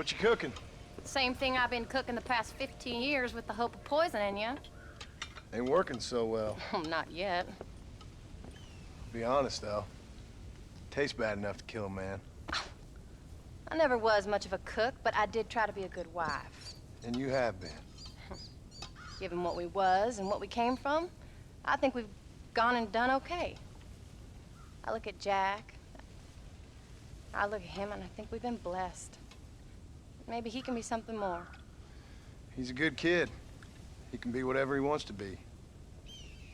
What you cooking? Same thing I've been cooking the past 15 years with the hope of poisoning you. Ain't working so well. Not yet. Be honest, though. Tastes bad enough to kill a man. I never was much of a cook, but I did try to be a good wife. And you have been. Given what we was and what we came from, I think we've gone and done okay. I look at Jack. I look at him and I think we've been blessed. Maybe he can be something more. He's a good kid. He can be whatever he wants to be.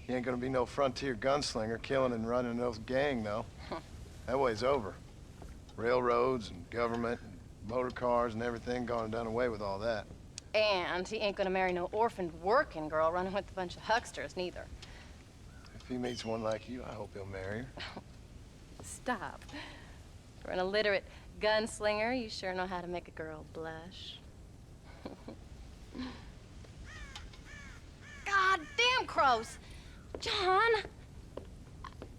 He ain't gonna be no frontier gunslinger killing and running no gang, though. That way's over. Railroads and government and motor cars and everything gone and done away with all that. And he ain't gonna marry no orphaned working girl running with a bunch of hucksters, neither. If he meets one like you, I hope he'll marry her. Stop. For an illiterate gunslinger, you sure know how to make a girl blush. God damn crows! John!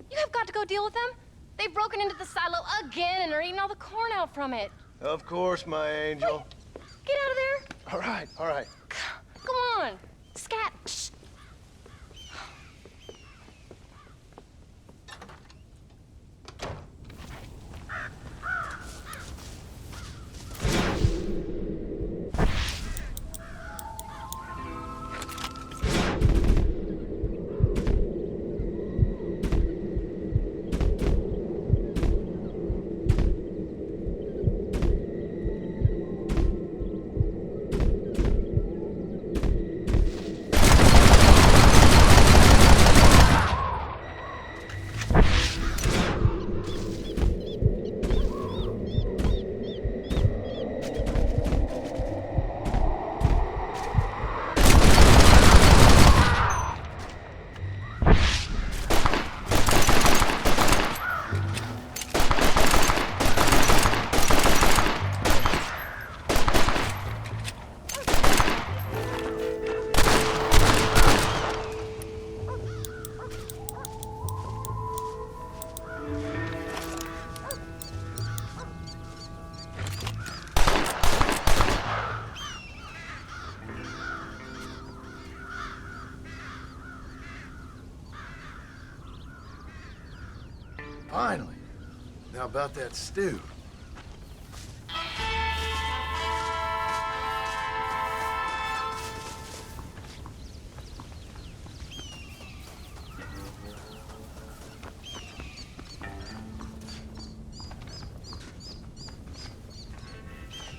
You have got to go deal with them. They've broken into the silo again and are eating all the corn out from it. Of course, my angel. Wait, get out of there. All right, all right. Come on. Scat. Shh. Finally. Now about that stew.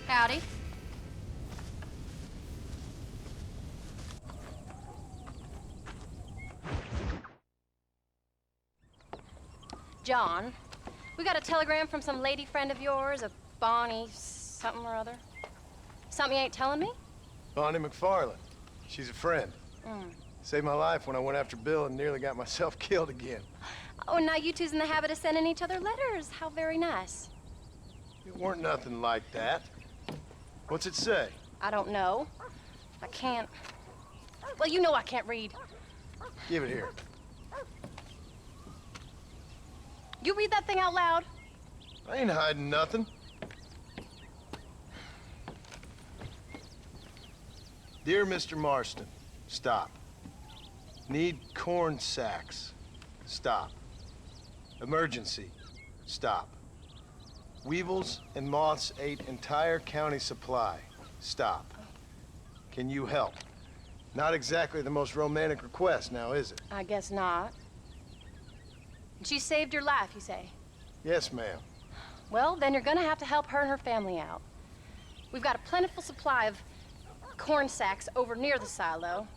Howdy. John, we got a telegram from some lady friend of yours, a Bonnie something or other. Something you ain't telling me? Bonnie MacFarlane. She's a friend. Saved my life when I went after Bill and nearly got myself killed again. Oh, now you two's in the habit of sending each other letters. How very nice. It weren't nothing like that. What's it say? I don't know. I can't. Well, you know I can't read. Give it here. You read that thing out loud? I ain't hiding nothing. Dear Mr. Marston, stop. Need corn sacks. Stop. Emergency. Stop. Weevils and moths ate entire county supply. Stop. Can you help? Not exactly the most romantic request now, is it? I guess not. She saved your life, you say? Yes, ma'am. Well, then you're gonna have to help her and her family out. We've got a plentiful supply of corn sacks over near the silo.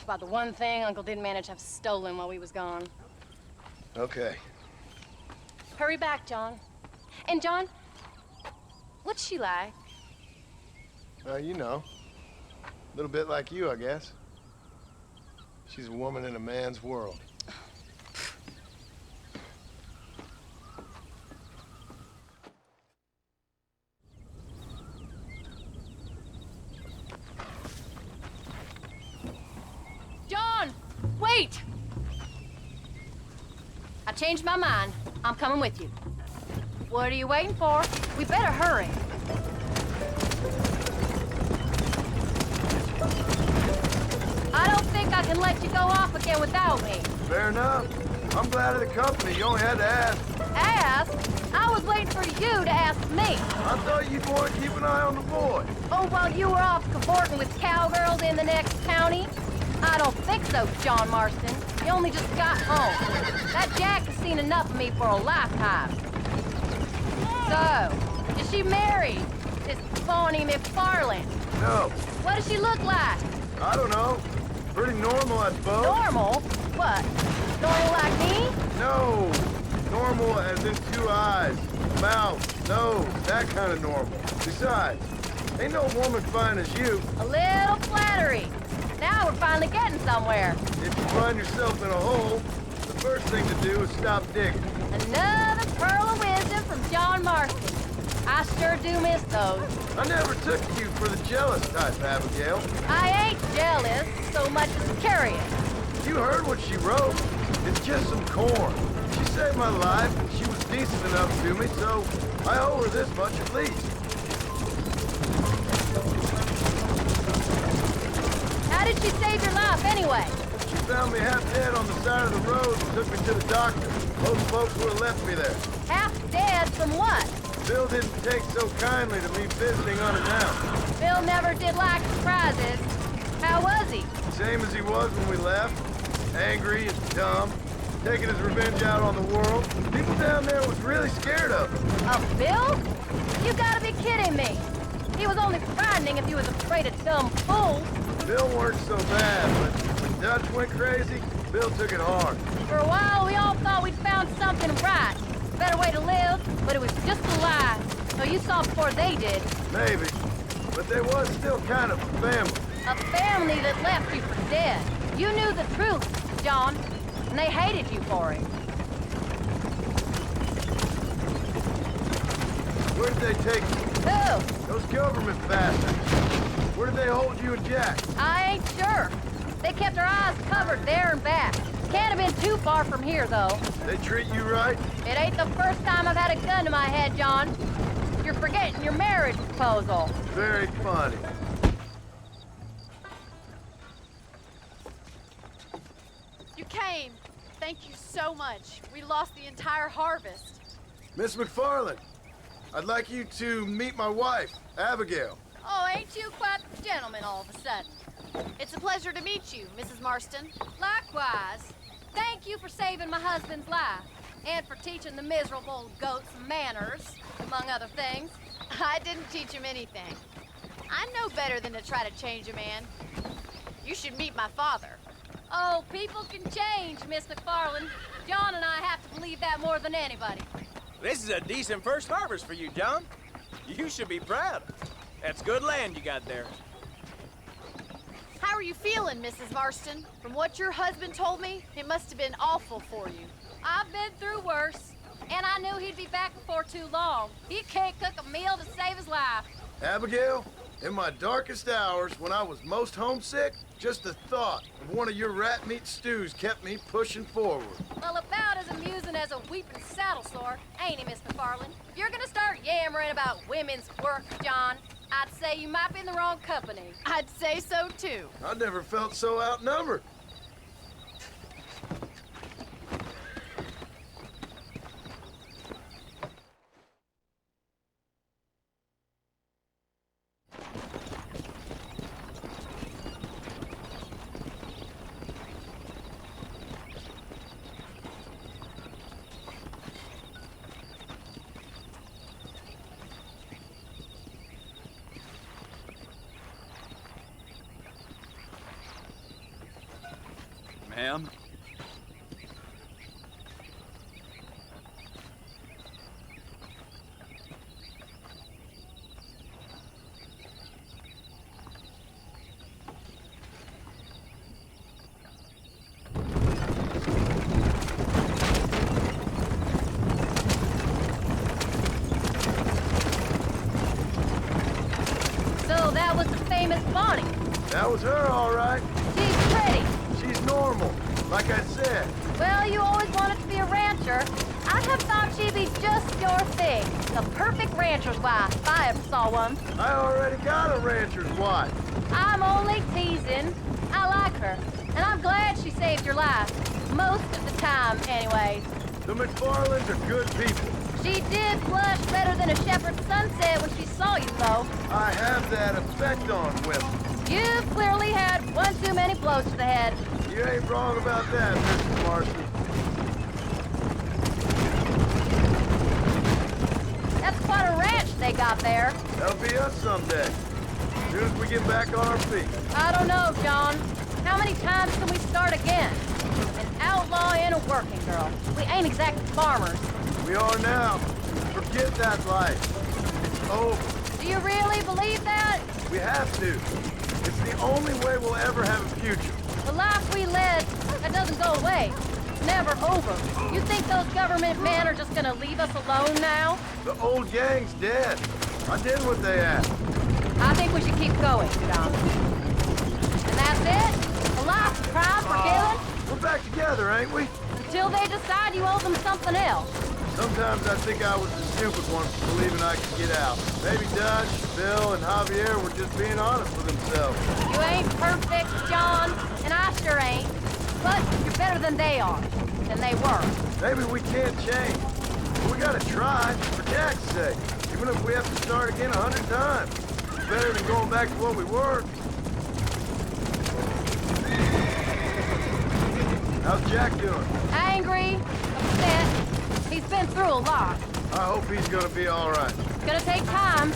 About the one thing Uncle didn't manage to have stolen while we was gone. Okay. Hurry back, John. And John, what's she like? You know, a little bit like you, I guess. She's a woman in a man's world. John, wait! I changed my mind. I'm coming with you. What are you waiting for? We better hurry. and let you go off again without me. Fair enough. I'm glad of the company. You only had to ask. Ask? I was waiting for you to ask me. I thought you'd want to keep an eye on the boy. Oh, while you were off cavorting with cowgirls in the next county? I don't think so, John Marston. You only just got home. That Jack has seen enough of me for a lifetime. So, is she married? This phony MacFarlane? No. What does she look like? I don't know. Pretty normal, I suppose. Normal? What? Normal like me? No. Normal as in 2 eyes, mouth, nose, that kind of normal. Besides, ain't no woman fine as you. A little flattery. Now we're finally getting somewhere. If you find yourself in a hole, the first thing to do is stop digging. Another pearl of wisdom from John Marston. I sure do miss those. I never took you for the jealous type, Abigail. I ain't jealous so much as curious. You heard what she wrote. It's just some corn. She saved my life, and she was decent enough to me, so I owe her this much at least. How did she save your life anyway? She found me half dead on the side of the road and took me to the doctor. Most folks would have left me there. Half dead from what? Bill didn't take so kindly to me visiting unannounced. Bill never did like surprises. How was he? Same as he was when we left. Angry and dumb. Taking his revenge out on the world. People down there was really scared of him. Of Bill? You gotta be kidding me. He was only frightening if he was afraid of dumb fools. Bill weren't so bad, but when Dutch went crazy, Bill took it hard. For a while, we all thought we'd found something right. A better way to live, but it was just a lie. So you saw before they did. Maybe. But they was still kind of a family. A family that left you for dead. You knew the truth, John, and they hated you for it. Where did they take you? Who? Those government bastards. Where did they hold you and Jack? I ain't sure. They kept our eyes covered there and back. Can't have been too far from here, though. They treat you right? It ain't the first time I've had a gun to my head, John. You're forgetting your marriage proposal. Very funny. You came. Thank you so much. We lost the entire harvest. Miss MacFarlane, I'd like you to meet my wife, Abigail. Oh, ain't you quite the gentleman all of a sudden? It's a pleasure to meet you, Mrs. Marston. Likewise. Thank you for saving my husband's life, and for teaching the miserable old goats manners, among other things. I didn't teach him anything. I know better than to try to change a man. You should meet my father. Oh, people can change, Miss MacFarlane. John and I have to believe that more than anybody. This is a decent first harvest for you, John. You should be proud. That's good land you got there. How are you feeling, Mrs. Marston? From what your husband told me, it must have been awful for you. I've been through worse, and I knew he'd be back before too long. He can't cook a meal to save his life. Abigail, in my darkest hours, when I was most homesick, just the thought of one of your rat meat stews kept me pushing forward. Well, about as amusing as a weeping saddle sore, ain't he, Miss MacFarlane? If you're gonna start yammering about women's work, John, I'd say you might be in the wrong company. I'd say so, too. I never felt so outnumbered. Ma'am? So that was the famous Bonnie. That was her, all right. She's pretty. She's normal, like I said. Well, you always wanted to be a rancher. I have thought she'd be just your thing. The perfect rancher's wife, if I ever saw one. I already got a rancher's wife. I'm only teasing. I like her. And I'm glad she saved your life. Most of the time, anyways. The MacFarlanes are good people. She did blush better than a shepherd's sunset when she saw you, though. I have that effect on women. You've clearly had one too many blows to the head. You ain't wrong about that, Mrs. Marston. That's quite a ranch they got there. That'll be us someday. As soon as we get back on our feet. I don't know, John. How many times can we start again? An outlaw and a working girl. We ain't exactly farmers. We are now. Forget that life. It's over. Do you really believe that? We have to. It's the only way we'll ever have a future. The life we led, that doesn't go away. It's never over. You think those government men are just gonna leave us alone now? The old gang's dead. I did what they asked. I think we should keep going, John. And that's it? A life of crime for killing? We're back together, ain't we? Until they decide you owe them something else. Sometimes I think I was the stupid one for believing I could get out. Maybe Dutch, Bill, and Javier were just being honest with themselves. You ain't perfect, John, and I sure ain't. But you're better than they are. Than they were. Maybe we can't change. But we gotta try, for Jack's sake. Even if we have to start again 100 times. It's better than going back to what we were. How's Jack doing? Angry, upset. He's been through a lot. I hope he's gonna be all right. It's gonna take time.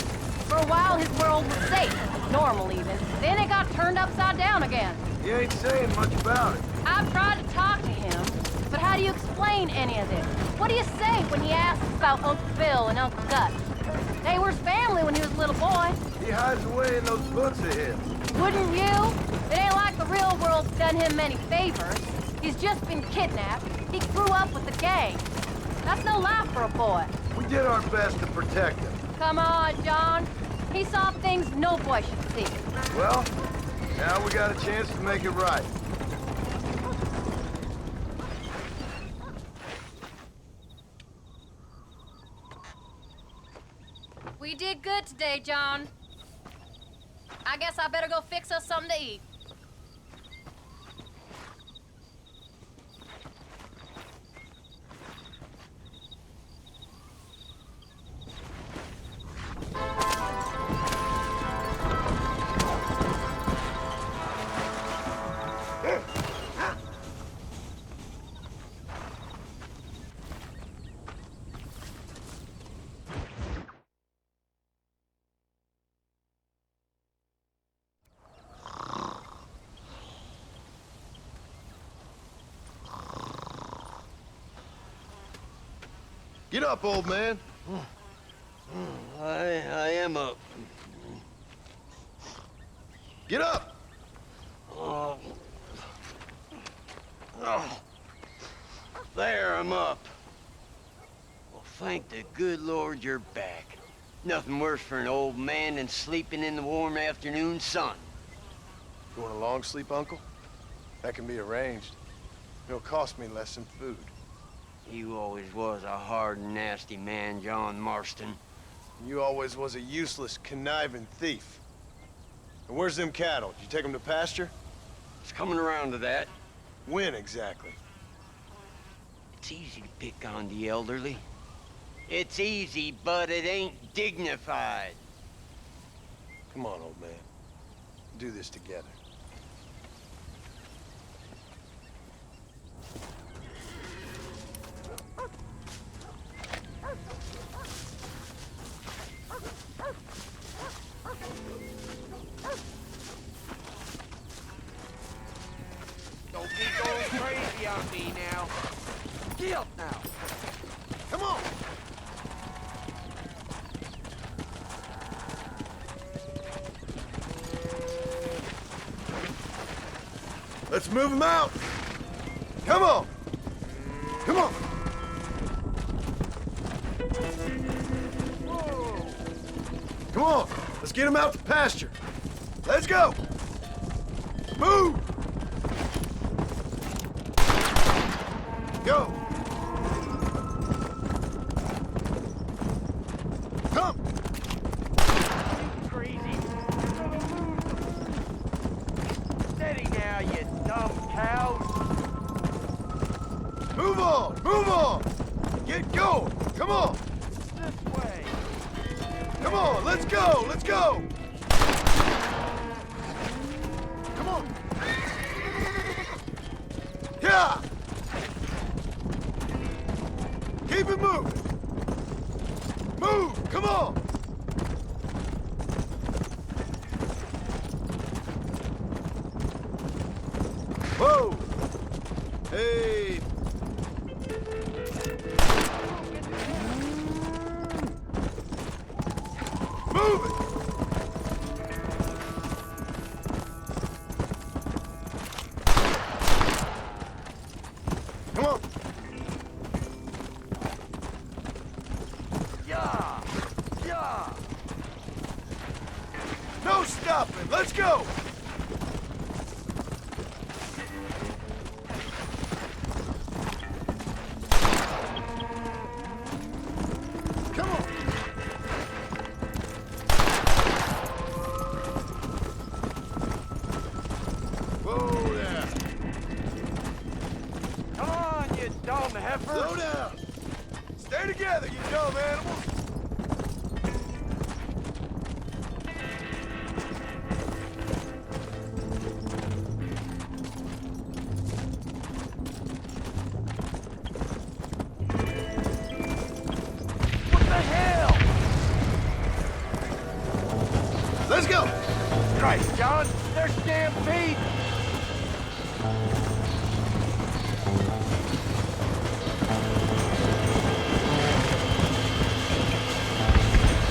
For a while, his world was safe. Normal, even. Then it got turned upside down again. He ain't saying much about it. I've tried to talk to him, but how do you explain any of this? What do you say when he asks about Uncle Bill and Uncle Dutch? They were his family when he was a little boy. He hides away in those books of his. Wouldn't you? It ain't like the real world's done him many favors. He's just been kidnapped. He grew up with the gang. That's no life for a boy. We did our best to protect him. Come on, John. He saw things no boy should see. Well, now we got a chance to make it right. We did good today, John. I guess I better go fix us something to eat. Get up, old man. I am up. Get up! Oh. There, I'm up. Well, thank the good Lord you're back. Nothing worse for an old man than sleeping in the warm afternoon sun. You want a long sleep, Uncle? That can be arranged. It'll cost me less than food. You always was a hard and nasty man, John Marston. You always was a useless, conniving thief. And where's them cattle? Did you take them to pasture? It's coming around to that. When exactly? It's easy to pick on the elderly. It's easy, but it ain't dignified. Come on, old man. Do this together. Don't be going crazy on me now. Get up now. Come on! Let's move him out! Come on! Come on! Come on! Let's get him out to pasture! Let's go! Move! Go! Come! Crazy. Steady now, you on! Move on! Get going! Come on! This way. Come on! Let's go! Let's go! Come on! Yeah! Keep it moving! Move! Come on! Whoa! Hey! Move it! Come on! Yeah! Yeah! No stopping! Let's go! Come on! Whoa there! Come on, you dumb heifer! Slow down! Stay together, you dumb animals! What the hell? Let's go! Christ, John, they're stampede!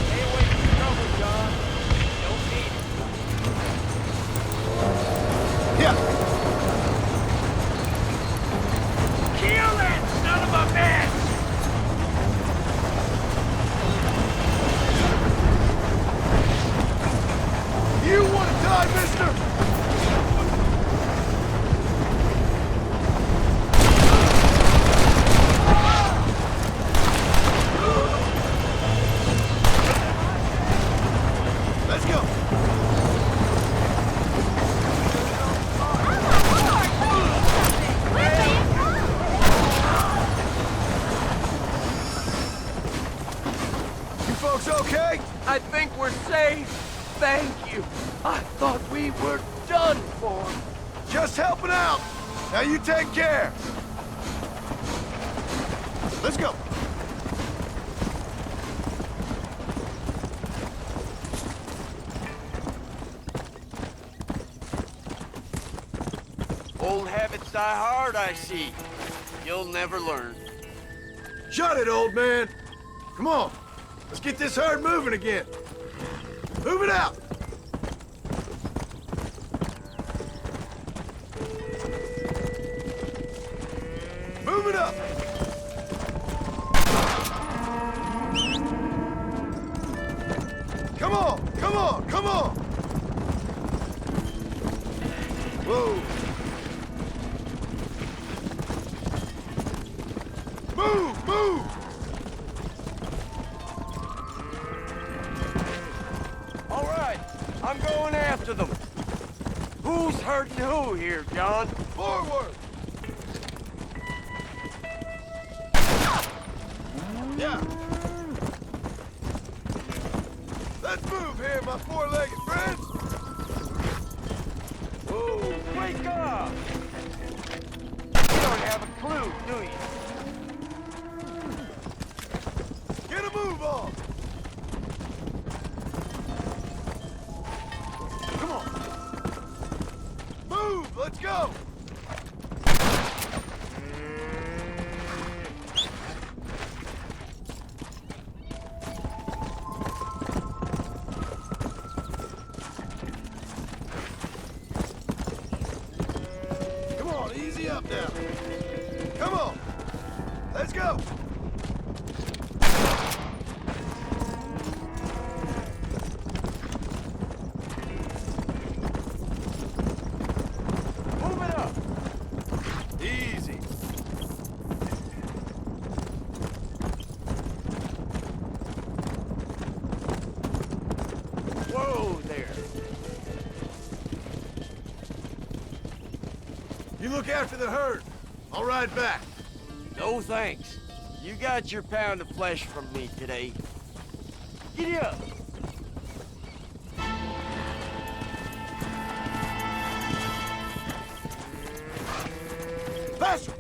Stay away from trouble, John. Don't need it. Yeah! Kill that son of a bitch! You want to die, mister? Let's go! You folks okay? I think we're safe. Thank you. I thought we were done for. Just helping out. Now you take care. Let's go. Old habits die hard, I see. You'll never learn. Shut it, old man. Come on. Let's get this herd moving again. Move it out. Move it up. Come on, come on, come on. Whoa. Move, move. All right, I'm going after them. Who's hurting who here, John? Forward. Yeah. Let's move here, my four-legged friends. Whoa, wake up! You don't have a clue, do you? Get a move on. Come on. Move, let's go. Come on, easy up now. Come on. Let's go. Move it up! Easy. Whoa there! You look after the herd. I'll ride back. No thanks. You got your pound of flesh from me today. Giddy up! Faster!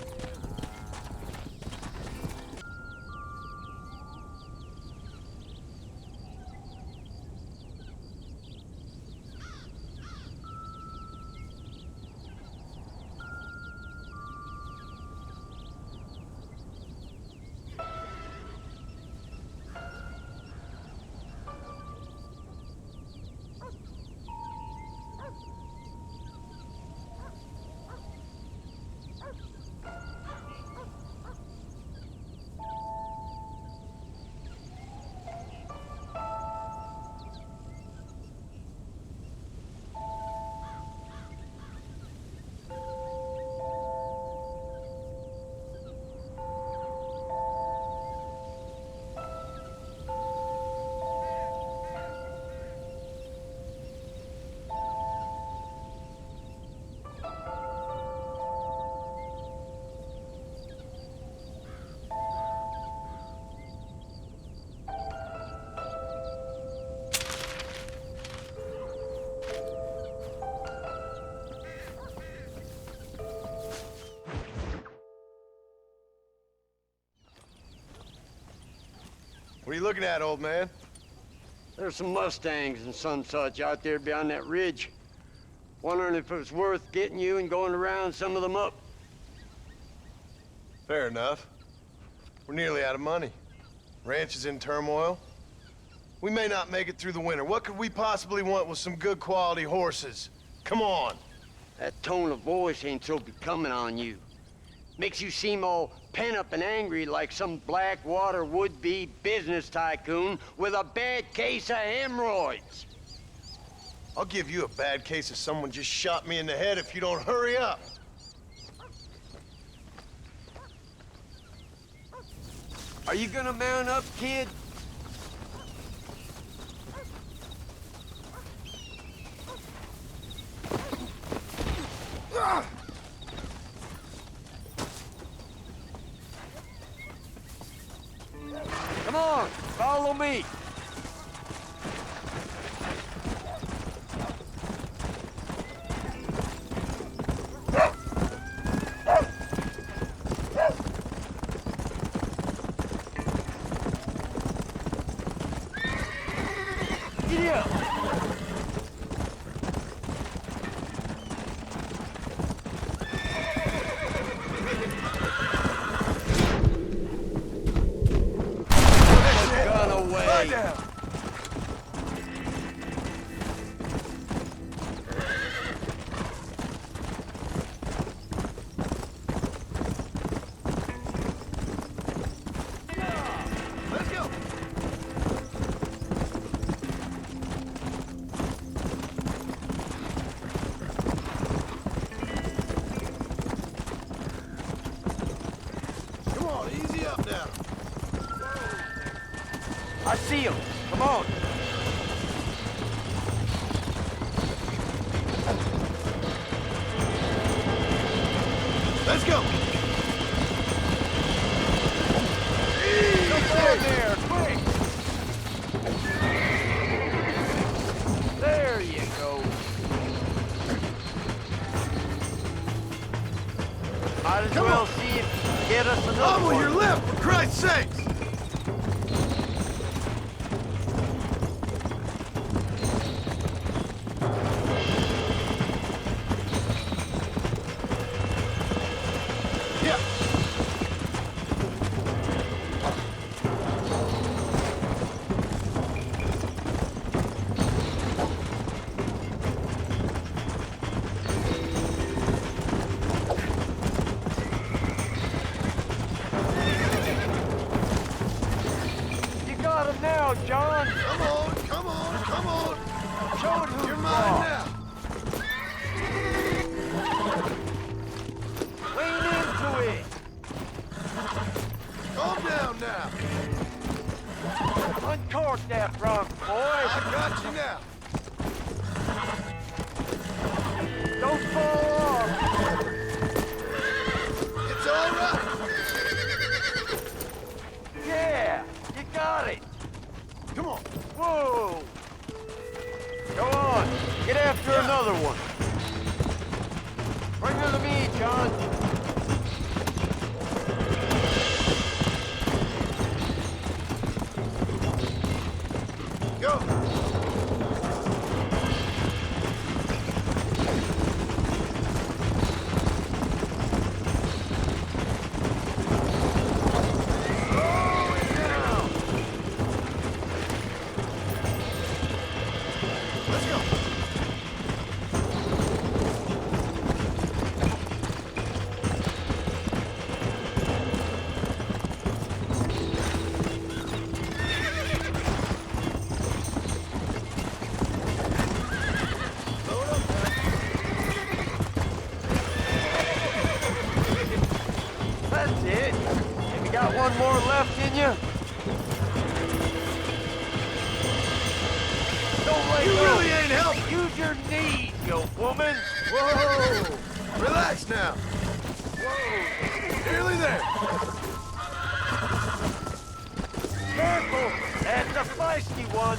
What are you looking at, old man? There's some Mustangs and some such out there beyond that ridge. Wondering if it was worth getting you and going around some of them up. Fair enough. We're nearly out of money. Ranch is in turmoil. We may not make it through the winter. What could we possibly want with some good quality horses? Come on. That tone of voice ain't so becoming on you. Makes you seem all pent up and angry like some Blackwater would-be business tycoon with a bad case of hemorrhoids. I'll give you a bad case of someone just shot me in the head if you don't hurry up. Are you gonna mount up, kid? Come on, follow me. Giddy up. Lie down. Let's go. Come on, easy up now. I see him. Come on. Let's go. Come on there, quick. There you go. Might as well see if you can get us another Hobble one. your lip, for Christ's sakes! John. Go! That's it. Have you got one more left in you? Don't let You go. really ain't helping! Use your knees, you woman. Whoa! Relax now! Whoa. Nearly there! Careful. That's a feisty one.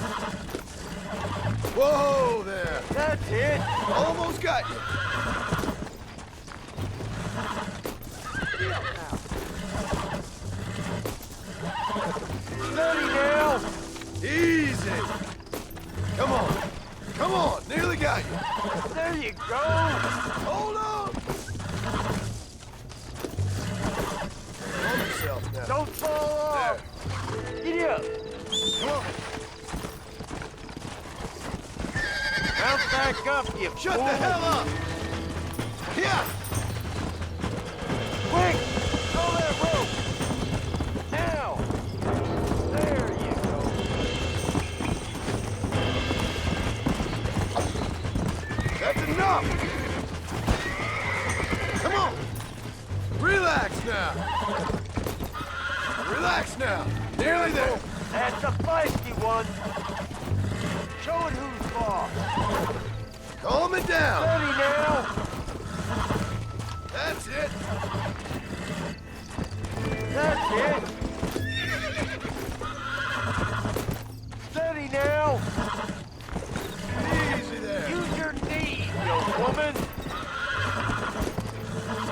Whoa there! That's it. Almost got you! Steady now. Easy! Come on! Come on! Nearly got you! There you go. Hold on! Calm yourself now. Don't fall off. Get up. Come on! Bounce back up, you Shut fool. the hell up! Yeah! Quick! Throw that rope! Now! There you go. That's enough! Come on! Relax now! Relax now! Nearly there! That's a feisty one. Show it who's boss. Calm it down! Steady now. That's it! That's it. Steady now. Easy there! Use your knees, you woman.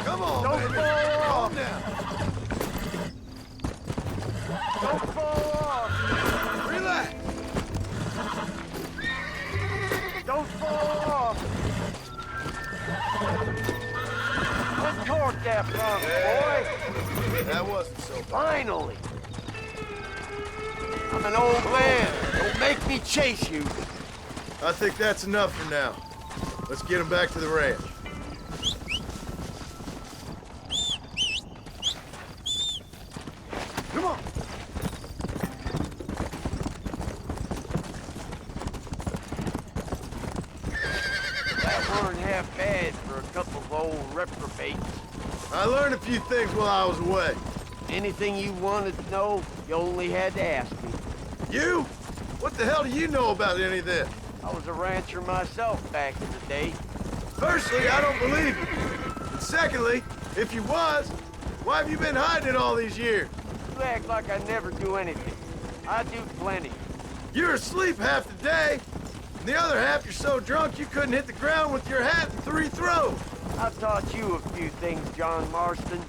Come on, Don't baby! fall Calm off. down! Don't fall off. Relax! Don't fall off. Uncork that pump, boy. That wasn't so bad. Finally. I'm an old man. Don't make me chase you. I think that's enough for now. Let's get him back to the ranch. Come on! That weren't half bad for a couple of old reprobates. I learned a few things while I was away. Anything you wanted to know, you only had to ask me. You? What the hell do you know about any of this? I was a rancher myself back in the day. Firstly, I don't believe you. And secondly, if you was, why have you been hiding it all these years? You act like I never do anything. I do plenty. You're asleep half the day, and the other half you're so drunk you couldn't hit the ground with your hat in 3 throws. I taught you a few things, John Marston.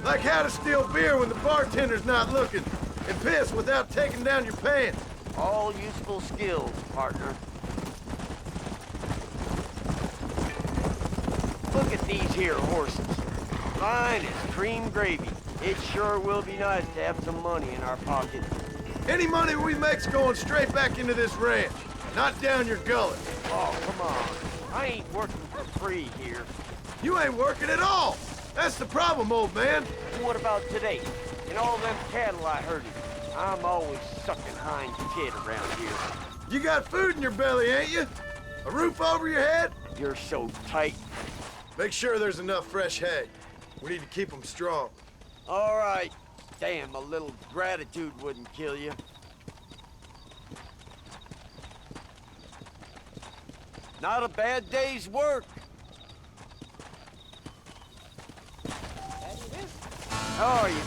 Like how to steal beer when the bartender's not looking, and piss without taking down your pants. All useful skills, partner. Look at these here horses. Fine as cream gravy. It sure will be nice to have some money in our pocket. Any money we make's going straight back into this ranch, not down your gullet. Oh, come on. I ain't working for free here. You ain't working at all. That's the problem, old man. What about today? And all them cattle I herded? I'm always sucking hind tit around here. You got food in your belly, ain't you? A roof over your head? You're so tight. Make sure there's enough fresh hay. We need to keep them strong. All right. Damn, a little gratitude wouldn't kill you. Not a bad day's work. How are you?